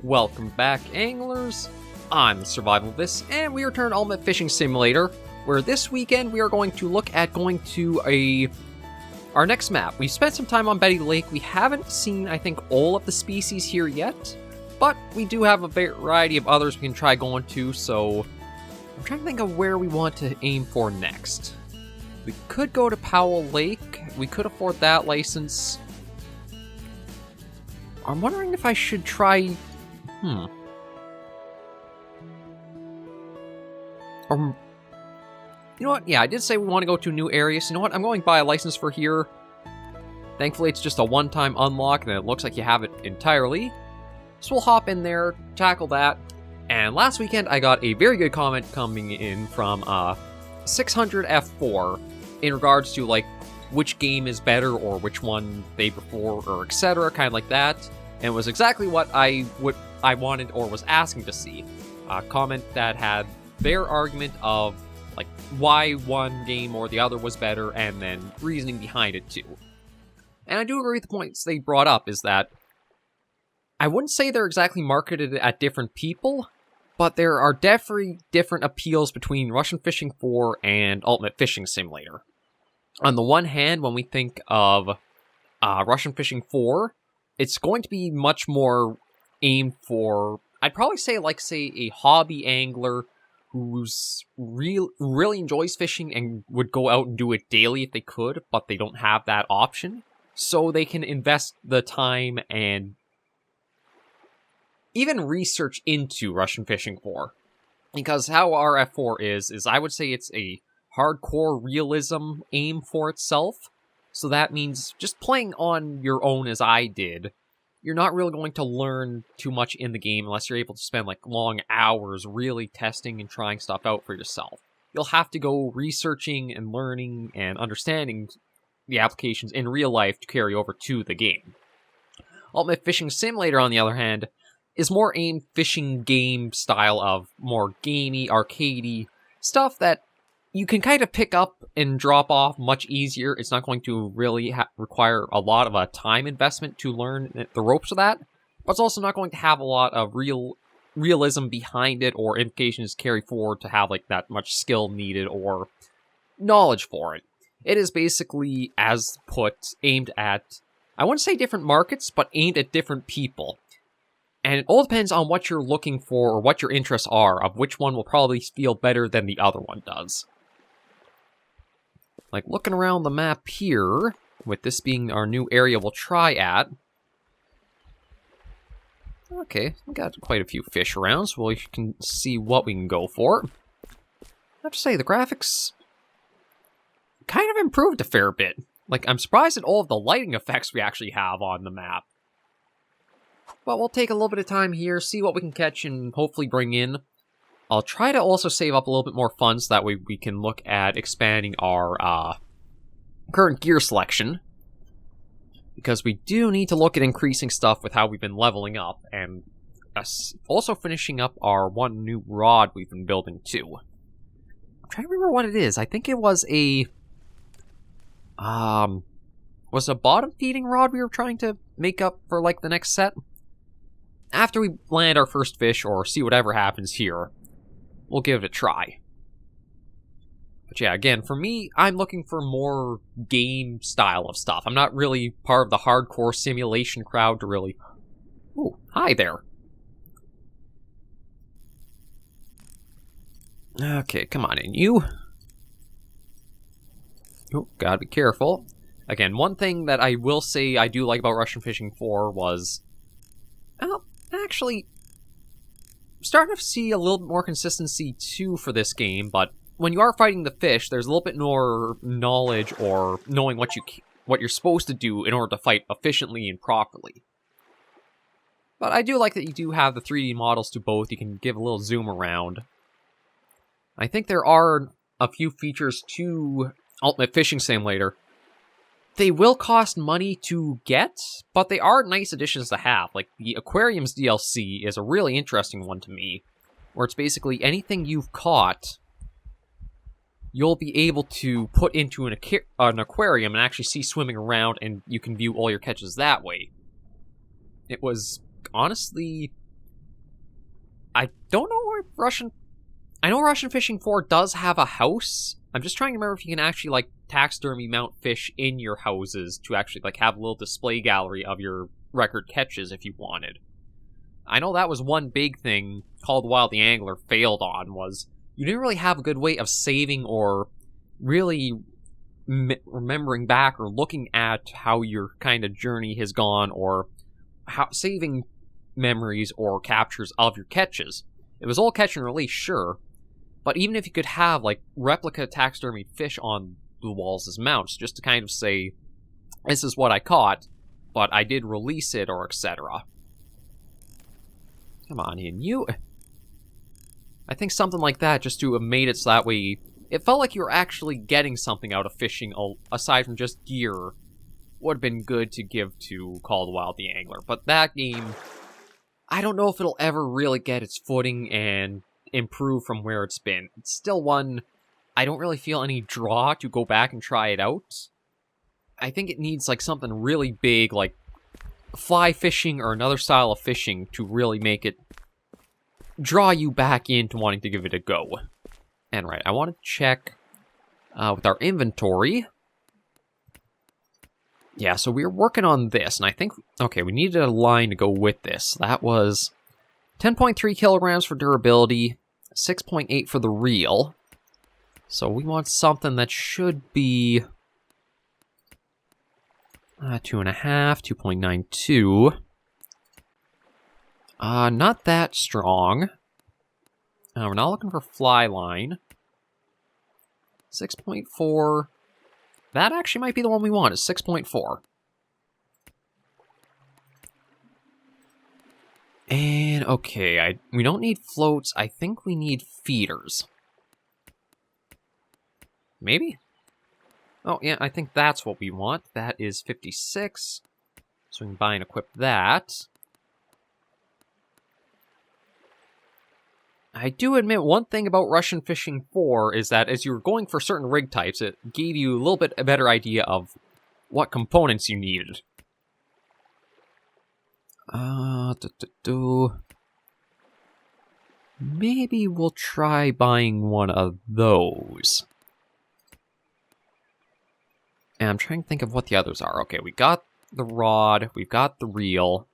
Welcome back, anglers. I'm SurvivalVis, and we return to Ultimate Fishing Simulator, where this weekend we are going to look at going to our next map. We've spent some time on Betty Lake. We haven't seen, I think, all of the species here yet, but we do have a variety of others we can try going to, so I'm trying to think of where we want to aim for next. We could go to Powell Lake. We could afford that license. I'm wondering if I should try... you know what? Yeah, I did say we want to go to new areas. You know what? I'm going to buy a license for here. Thankfully, it's just a one-time unlock, and it looks like you have it entirely. So we'll hop in there, tackle that. And last weekend, I got a very good comment coming in from 600F4 in regards to, like, which game is better or which one they prefer or etc., kind of like that. And it was exactly what I wanted or was asking to see. A comment that had their argument of like why one game or the other was better and then reasoning behind it too. And I do agree with the points they brought up is that I wouldn't say they're exactly marketed at different people, but there are definitely different appeals between Russian Fishing 4 and Ultimate Fishing Simulator. On the one hand, when we think of Russian Fishing 4, it's going to be much more aimed for, I'd probably say, a hobby angler who's really enjoys fishing and would go out and do it daily if they could, but they don't have that option. So they can invest the time and even research into Russian Fishing 4. Because how RF4 is I would say it's a hardcore realism aim for itself. So that means just playing on your own as I did, you're not really going to learn too much in the game unless you're able to spend like long hours really testing and trying stuff out for yourself. You'll have to go researching and learning and understanding the applications in real life to carry over to the game. Ultimate Fishing Simulator, on the other hand, is more aimed fishing game style of more gamey, arcadey stuff that you can kind of pick up and drop off much easier. It's not going to really require a lot of a time investment to learn the ropes of that, but it's also not going to have a lot of realism behind it or implications carry forward to have like that much skill needed or knowledge for it. It is basically, as put, aimed at, I wouldn't say different markets, but aimed at different people. And it all depends on what you're looking for or what your interests are, of which one will probably feel better than the other one does. Like, looking around the map here, with this being our new area we'll try at. Okay, we got quite a few fish around, so we can see what we can go for. I have to say, the graphics kind of improved a fair bit. Like, I'm surprised at all of the lighting effects we actually have on the map. But we'll take a little bit of time here, see what we can catch, and hopefully bring in. I'll try to also save up a little bit more funds, so that way we can look at expanding our current gear selection. Because we do need to look at increasing stuff with how we've been leveling up, and also finishing up our one new rod we've been building too. I'm trying to remember what it is. I think it was a... was it a bottom feeding rod we were trying to make up for like the next set? After we land our first fish, or see whatever happens here, we'll give it a try. But yeah, again, for me, I'm looking for more game style of stuff. I'm not really part of the hardcore simulation crowd to really... Ooh, hi there. Okay, come on in, you. Oh, gotta be careful. Again, one thing that I will say I do like about Russian Fishing 4 was... Well, actually... I'm starting to see a little bit more consistency too for this game, but when you are fighting the fish, there's a little bit more knowledge or knowing what you're supposed to do in order to fight efficiently and properly. But I do like that you do have the 3D models to both. You can give a little zoom around. I think there are a few features to Ultimate Fishing Simulator. They will cost money to get, but they are nice additions to have. Like, the Aquariums DLC is a really interesting one to me, where it's basically anything you've caught, you'll be able to put into an aquarium and actually see swimming around, and you can view all your catches that way. It was honestly I don't know where I know Russian Fishing 4 does have a house. I'm just trying to remember if you can actually, like, taxidermy mount fish in your houses to actually, like, have a little display gallery of your record catches if you wanted. I know that was one big thing Called Wild the Angler failed on, was you didn't really have a good way of saving or really remembering back or looking at how your kind of journey has gone, or how saving memories or captures of your catches. It was all catch and release, sure, but even if you could have, like, replica taxidermy fish on the walls as mounts, just to kind of say, this is what I caught, but I did release it, or etc. Come on, Ian, you... I think something like that, just to have made it so that way it felt like you were actually getting something out of fishing, aside from just gear, would have been good to give to Called Wild the Angler. But that game, I don't know if it'll ever really get its footing and improve from where it's been. It's still one I don't really feel any draw to go back and try it out. I think it needs, like, something really big, like fly fishing or another style of fishing, to really make it draw you back into wanting to give it a go. And right, I want to check with our inventory. Yeah, so we were working on this, and I think, okay, we needed a line to go with this. That was 10.3 kilograms for durability, 6.8 for the reel. So we want something that should be 2.5, 2.92. Not that strong. We're not looking for fly line. 6.4. That actually might be the one we want, is 6.4. And, okay, we don't need floats. I think we need feeders. Maybe? Oh, yeah, I think that's what we want. That is 56. So we can buy and equip that. I do admit one thing about Russian Fishing 4 is that as you were going for certain rig types, it gave you a little bit a better idea of what components you needed. Maybe we'll try buying one of those. And I'm trying to think of what the others are. Okay, we got the rod, we've got the reel.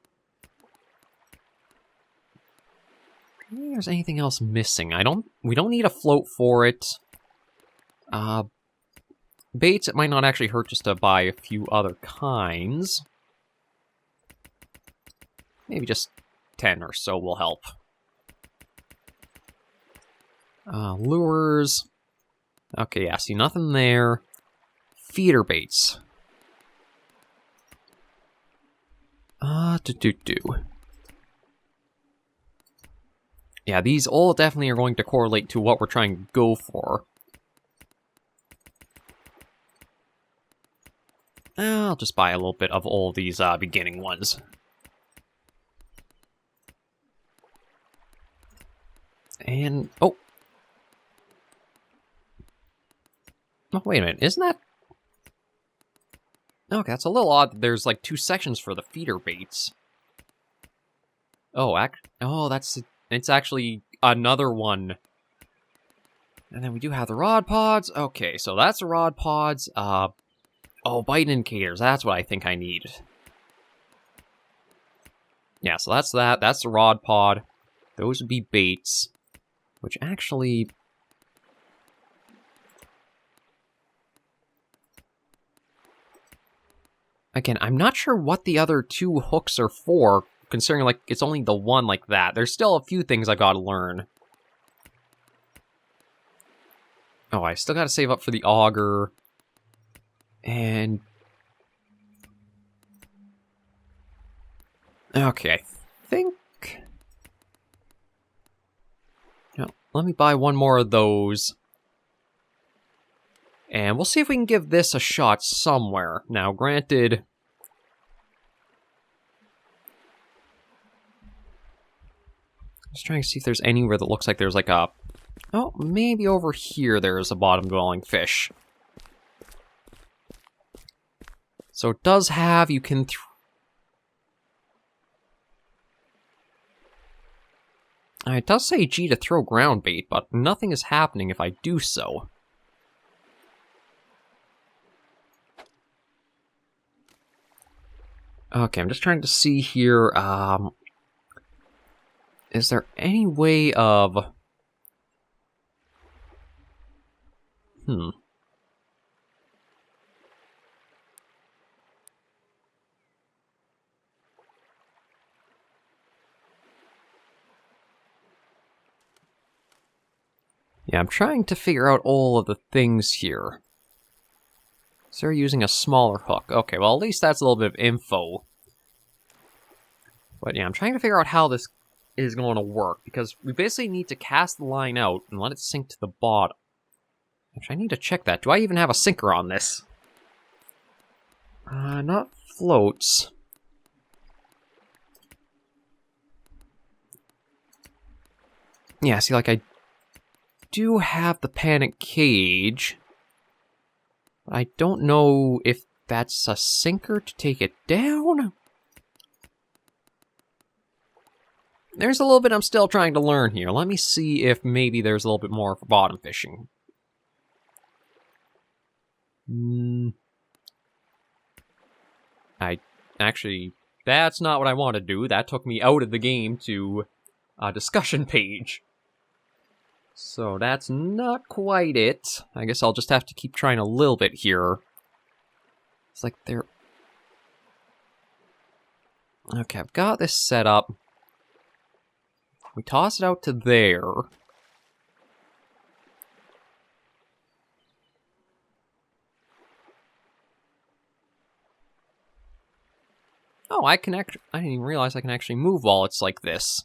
I don't think there's anything else missing. We don't need a float for it. Baits, it might not actually hurt just to buy a few other kinds. Maybe just 10 or so will help. Lures. Okay, yeah, see nothing there. Feeder baits. Yeah, these all definitely are going to correlate to what we're trying to go for. I'll just buy a little bit of all these beginning ones. And, oh, wait a minute, isn't that... Okay, that's a little odd that there's, like, 2 sections for the feeder baits. Oh, it's actually another one. And then we do have the rod pods. Okay, so that's the rod pods. Oh, bite indicators. That's what I think I need. Yeah, so that's that. That's the rod pod. Those would be baits. Which actually... Again, I'm not sure what the other 2 hooks are for, considering, like, it's only the one like that. There's still a few things I gotta learn. Oh, I still gotta save up for the auger. And... Okay, I think... No, let me buy one more of those. And we'll see if we can give this a shot somewhere. Now, granted... Just trying to see if there's anywhere that looks like there's like a... Oh, maybe over here there's a bottom-dwelling fish. So it does have... You can... It does say G to throw ground bait, but nothing is happening if I do so. Okay, I'm just trying to see here, is there any way of... Yeah, I'm trying to figure out all of the things here. So they're using a smaller hook. Okay, well, at least that's a little bit of info. But yeah, I'm trying to figure out how this is going to work, because we basically need to cast the line out and let it sink to the bottom. Actually, I need to check that. Do I even have a sinker on this? Not floats. Yeah, see, like, I do have the panic cage. I don't know if that's a sinker to take it down. There's a little bit I'm still trying to learn here. Let me see if maybe there's a little bit more for bottom fishing. Actually, that's not what I want to do. That took me out of the game to a discussion page. So that's not quite it. I guess I'll just have to keep trying a little bit here. It's like they're... Okay, I've got this set up. We toss it out to there. Oh, I didn't even realize I can actually move while it's like this.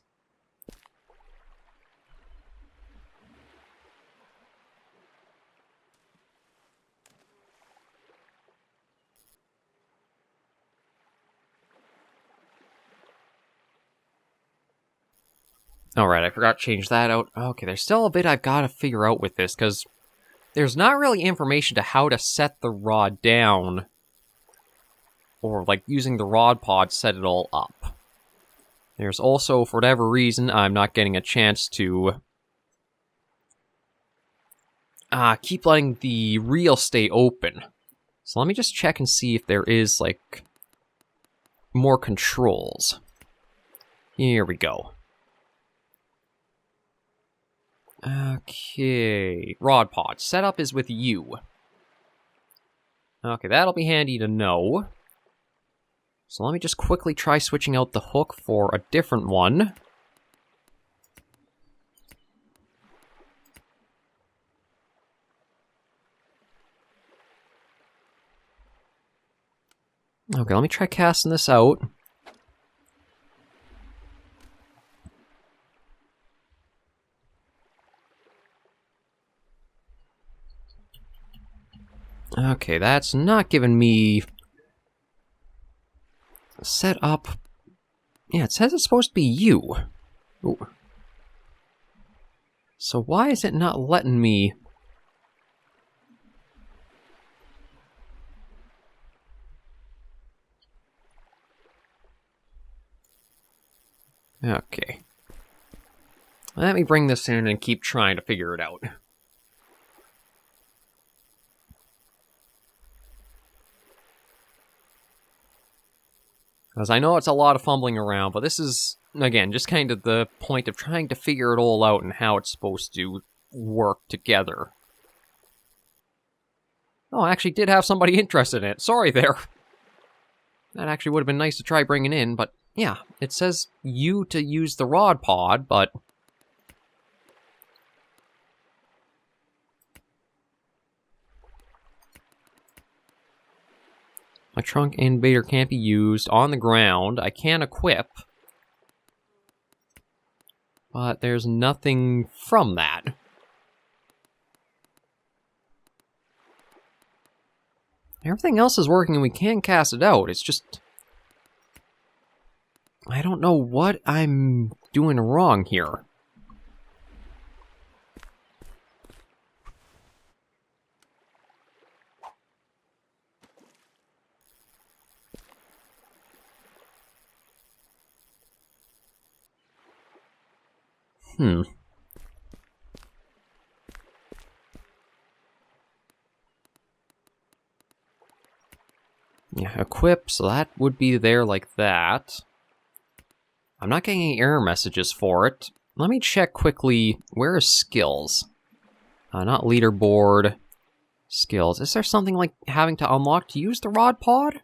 Alright, I forgot to change that out. Okay, there's still a bit I've got to figure out with this, because there's not really information to how to set the rod down. Or, like, using the rod pod set it all up. There's also, for whatever reason, I'm not getting a chance to keep letting the reel stay open. So let me just check and see if there is, like, more controls. Here we go. Okay, rod pod. Setup is with you. Okay, that'll be handy to know. So let me just quickly try switching out the hook for a different one. Okay, let me try casting this out. Okay, that's not giving me... set up... Yeah, it says it's supposed to be you. Ooh. So why is it not letting me... Okay. Let me bring this in and keep trying to figure it out. Because I know it's a lot of fumbling around, but this is, again, just kind of the point of trying to figure it all out and how it's supposed to work together. Oh, I actually did have somebody interested in it. Sorry there. That actually would have been nice to try bringing in, but yeah, it says you to use the rod pod, but... My trunk and baiter can't be used on the ground. I can equip. But there's nothing from that. Everything else is working and we can cast it out. It's just... I don't know what I'm doing wrong here. Yeah, equip, so that would be there like that. I'm not getting any error messages for it. Let me check quickly, where is skills? Not leaderboard. Skills. Is there something like having to unlock to use the rod pod?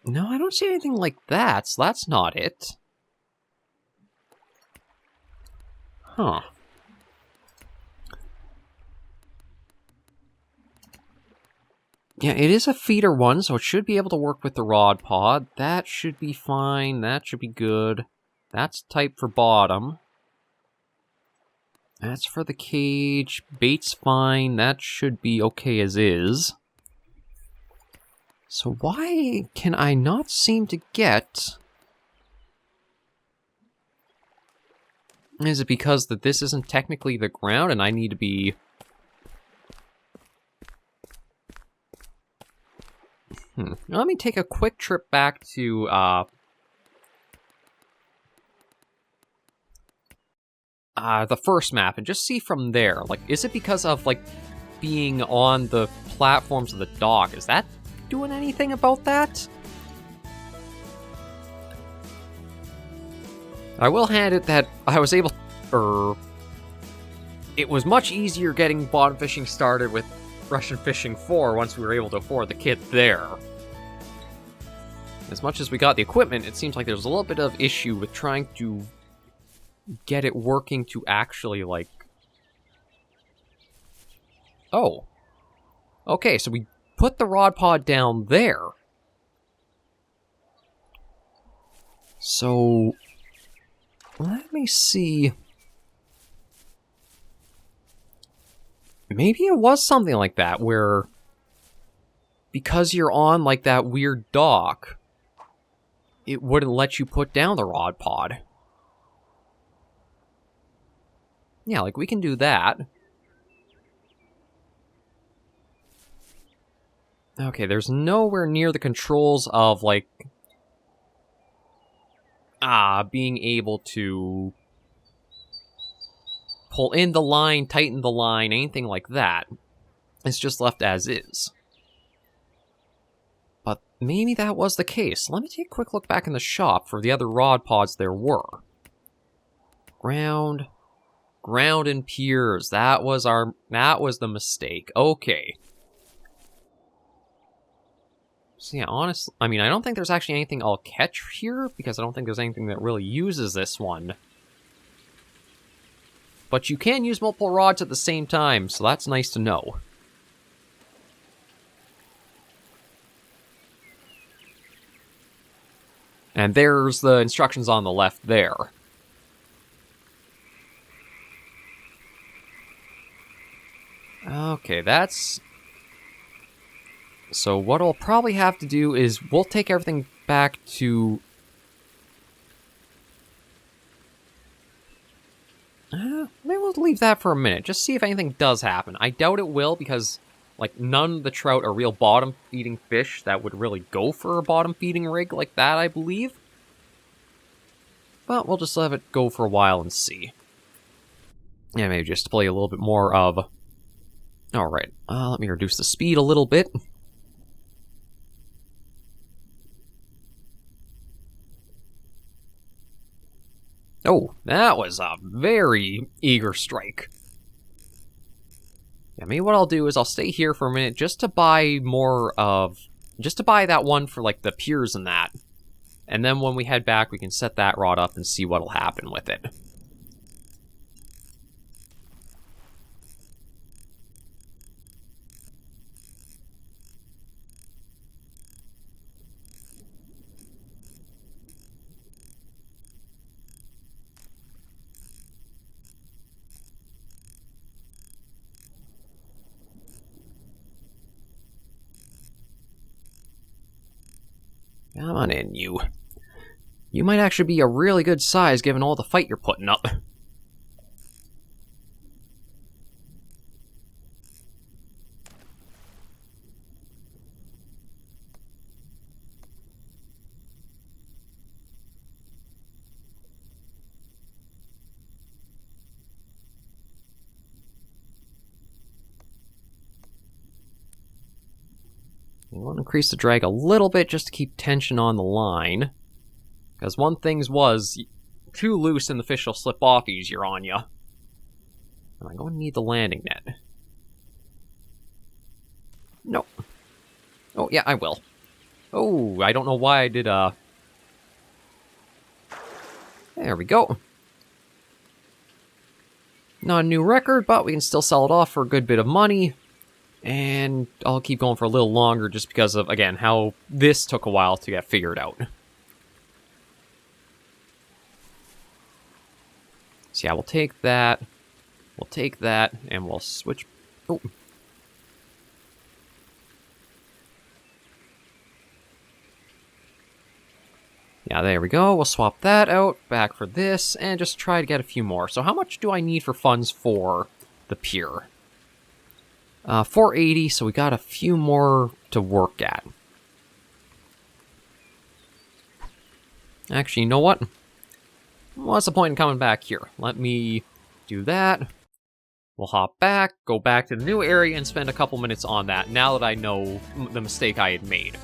No, I don't see anything like that, so that's not it. Huh. Yeah, it is a feeder one, so it should be able to work with the rod pod. That should be fine. That should be good. That's type for bottom. That's for the cage. Bait's fine. That should be okay as is. So why can I not seem to get... Is it because that this isn't technically the ground and I need to be... Let me take a quick trip back to, the first map and just see from there. Like, is it because of, like, being on the platforms of the dock? Is that doing anything about that? I will hand it that I was able... It was much easier getting bottom fishing started with Russian Fishing 4 once we were able to afford the kit there. As much as we got the equipment, it seems like there's a little bit of issue with trying to get it working to actually, like... Oh. Okay, so we put the rod pod down there. So... let me see... Maybe it was something like that, where... because you're on, like, that weird dock, it wouldn't let you put down the rod pod. Yeah, like, we can do that. Okay, there's nowhere near the controls of, like... being able to... pull in the line, tighten the line, anything like that. It's just left as is. But maybe that was the case. Let me take a quick look back in the shop for the other rod pods there were. Ground and piers. That was the mistake. Okay. So yeah, honestly, I mean, I don't think there's actually anything I'll catch here, because I don't think there's anything that really uses this one. But you can use multiple rods at the same time, so that's nice to know. And there's the instructions on the left there. Okay, that's... So what I'll probably have to do is we'll take everything back to... maybe we'll leave that for a minute, just see if anything does happen. I doubt it will, because, like, none of the trout are real bottom-feeding fish that would really go for a bottom-feeding rig like that, I believe. But we'll just let it go for a while and see. Yeah, maybe just play a little bit more of... Alright, let me reduce the speed a little bit. Oh, that was a very eager strike. Yeah, maybe what I'll do is I'll stay here for a minute just to buy more of... just to buy that one for, like, the piers and that. And then when we head back, we can set that rod up and see what'll happen with it. Come on in, you. You might actually be a really good size given all the fight you're putting up. You want to increase the drag a little bit just to keep tension on the line. Because one thing was, too loose and the fish will slip off easier on you. Am I going to need the landing net? No. Oh, yeah, I will. Oh, I don't know why I did, There we go. Not a new record, but we can still sell it off for a good bit of money. And I'll keep going for a little longer just because of, again, how this took a while to get figured out. So yeah, we'll take that, and we'll switch... Oh. Yeah, there we go. We'll swap that out, back for this, and just try to get a few more. So how much do I need for funds for the pier? 480, so we got a few more to work at. Actually, you know what? What's the point in coming back here? Let me do that. We'll hop back, go back to the new area, and spend a couple minutes on that, now that I know the mistake I had made.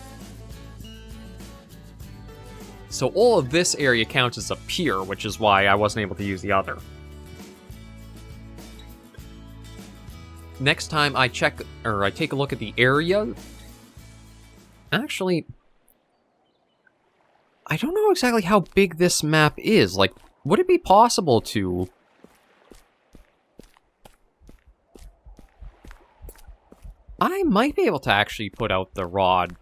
So all of this area counts as a pier, which is why I wasn't able to use the other. Next time I check, or I take a look at the area... Actually... I don't know exactly how big this map is. Like, would it be possible to... I might be able to actually put out the rod.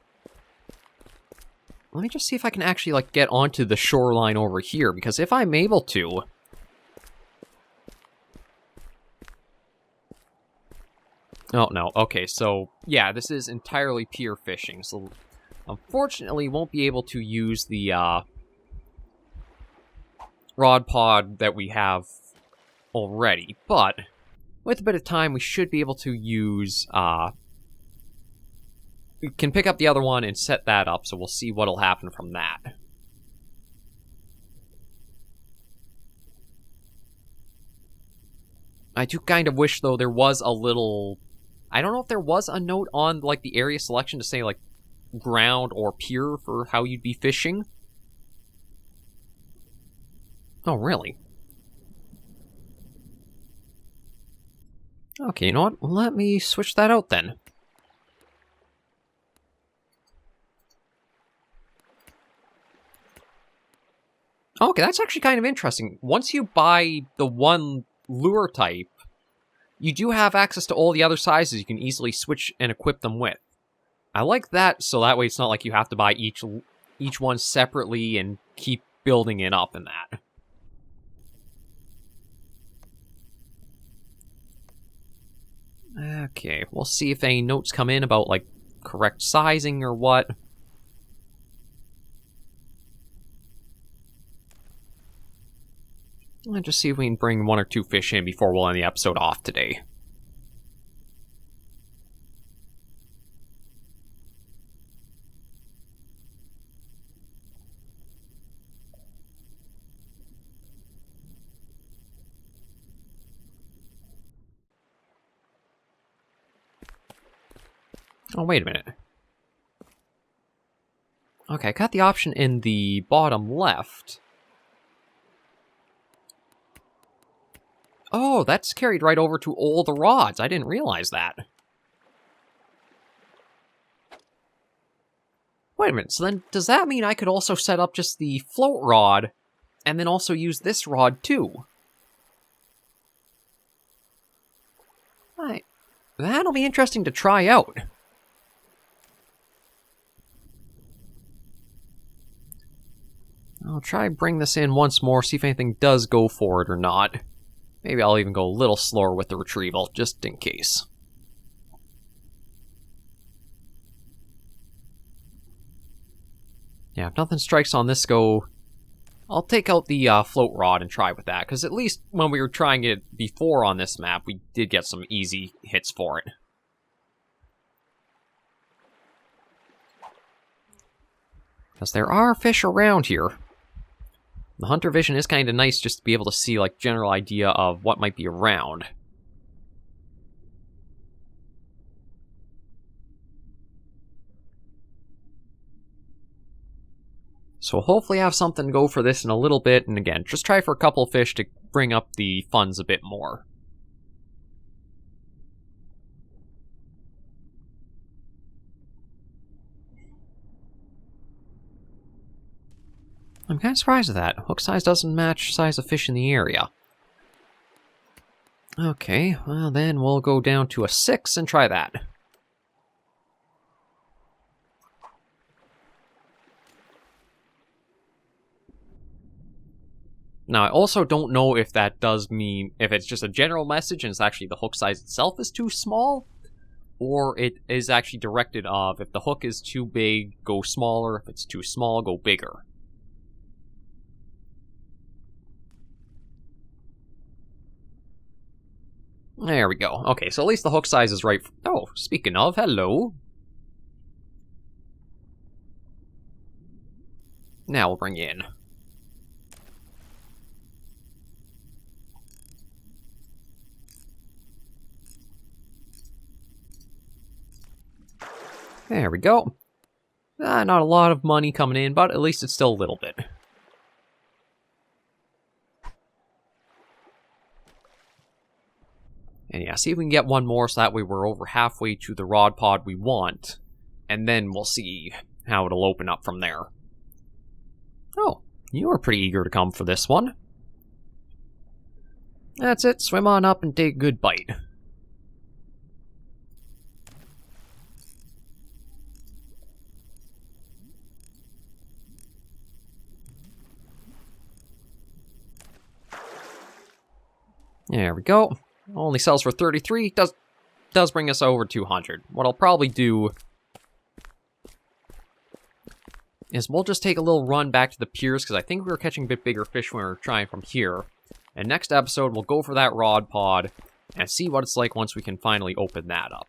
Let me just see if I can actually, like, get onto the shoreline over here, because if I'm able to... Oh, no. Okay, so, yeah, this is entirely pier fishing, so... Unfortunately, won't be able to use the, rod pod that we have already, but with a bit of time, we should be able to use, we can pick up the other one and set that up, so we'll see what'll happen from that. I do kind of wish, though, there was a little... I don't know if there was a note on, like, the area selection to say, like, ground or pier for how you'd be fishing. Oh, really? Okay, you know what? Let me switch that out then. Okay, that's actually kind of interesting. Once you buy the one lure type, you do have access to all the other sizes you can easily switch and equip them with. I like that, so that way it's not like you have to buy each one separately and keep building it up in that. Okay, we'll see if any notes come in about, like, correct sizing or what. Let's just see if we can bring one or two fish in before we'll end the episode off today. Oh, wait a minute. Okay, I got the option in the bottom left. Oh, that's carried right over to all the rods. I didn't realize that. Wait a minute, so then does that mean I could also set up just the float rod and then also use this rod too? Right. That'll be interesting to try out. I'll try and bring this in once more, see if anything does go for it or not. Maybe I'll even go a little slower with the retrieval, just in case. Yeah, if nothing strikes on this go, I'll take out the float rod and try with that, because at least when we were trying it before on this map, we did get some easy hits for it. Because there are fish around here. The hunter vision is kind of nice just to be able to see, like, general idea of what might be around. So hopefully I have something to go for this in a little bit, and again, just try for a couple of fish to bring up the funds a bit more. I'm kind of surprised at that. Hook size doesn't match size of fish in the area. Okay, well then we'll go down to a 6 and try that. Now, I also don't know if that does mean, if it's just a general message and it's actually the hook size itself is too small, or it is actually directed of, if the hook is too big, go smaller, if it's too small, go bigger. There we go. Okay, so at least the hook size is right. Oh, speaking of, hello. Now we'll bring you in. There we go. Not a lot of money coming in, but at least it's still a little bit. And yeah, see if we can get one more so that way we're over halfway to the rod pod we want. And then we'll see how it'll open up from there. Oh, you were pretty eager to come for this one. That's it, swim on up and take a good bite. There we go. Only sells for 33. Does bring us over 200. What I'll probably do is we'll just take a little run back to the piers, because I think we were catching a bit bigger fish when we were trying from here. And next episode, we'll go for that rod pod and see what it's like once we can finally open that up.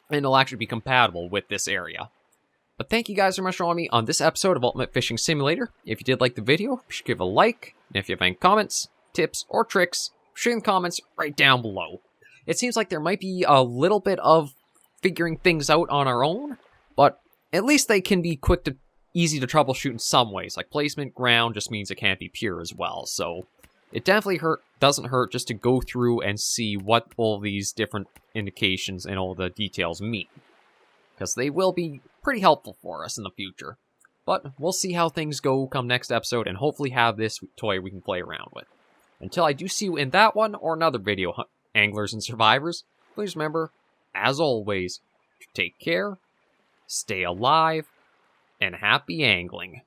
And it'll actually be compatible with this area. But thank you guys so much for joining me on this episode of Ultimate Fishing Simulator. If you did like the video, be sure to give a like. And if you have any comments, tips, or tricks, share in the comments right down below. It seems like there might be a little bit of figuring things out on our own, but at least they can be easy to troubleshoot in some ways. Like placement, ground just means it can't be pure as well. So it definitely doesn't hurt just to go through and see what all these different indications and all the details mean, because they will be pretty helpful for us in the future. But we'll see how things go come next episode, and hopefully have this toy we can play around with. Until I do see you in that one or another video, anglers and survivors, please remember, as always, to take care, stay alive, and happy angling.